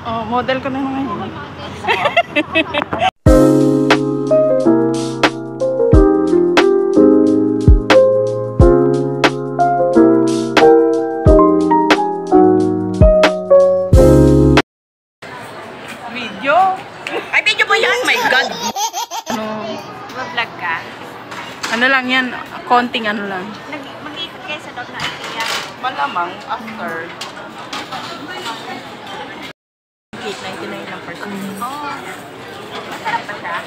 Oh, model ko na ngayon. Video? Ay, video mo yan? My God! Ano? Mag-vlog ka? Ano lang yan? Konting ano lang. Mag-iikot kayo sa loob na IKEA. Malamang after. 8.99 lang per person. Oh. Masarap ba siya?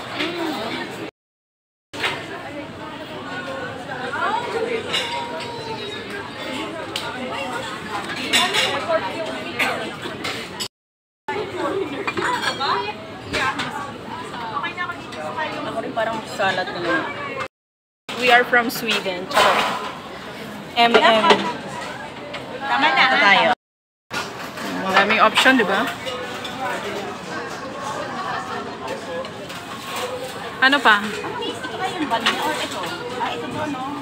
Ako rin parang salad na lang. We are from Sweden. Charot. M&M. Tama na. Ito tayo. Maraming option, di ba? Ano pa? Ito ba yung bali or ito? Ah, ito doon, no?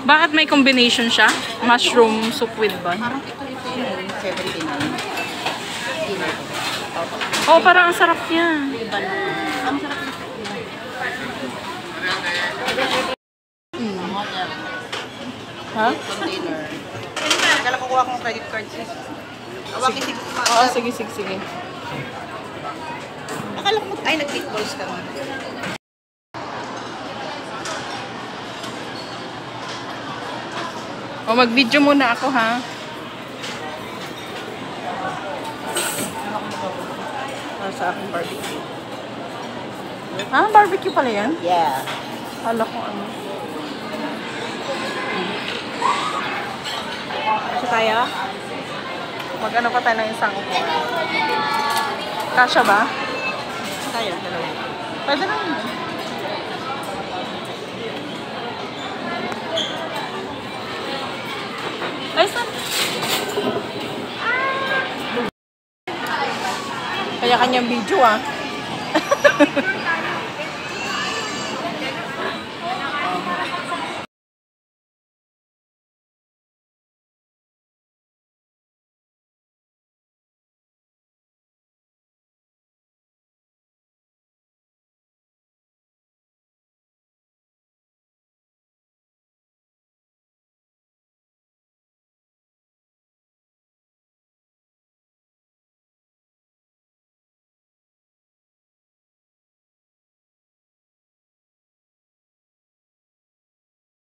Bakit may combination siya? Mushroom soup with bun? Parang ito yung 79. Oh, parang ang sarap niya. Ang sarap nito. Ha? Container. Kala ko kuha kong credit card, sis. Awaki sige. Oo, sige, sige, sige. Akala ko ay nag-meatballs ka mo. O, mag-video muna ako, ha? Para sa aking barbecue. Ah, barbecue pala yan? Yeah. Hala ko ano. Kasi tayo? Mag-ano pa tayo ng isang upuan. Kasha ba? Tayo, dalawa. Pwede naman. Ay, saan? Kaya kanyang video, ah.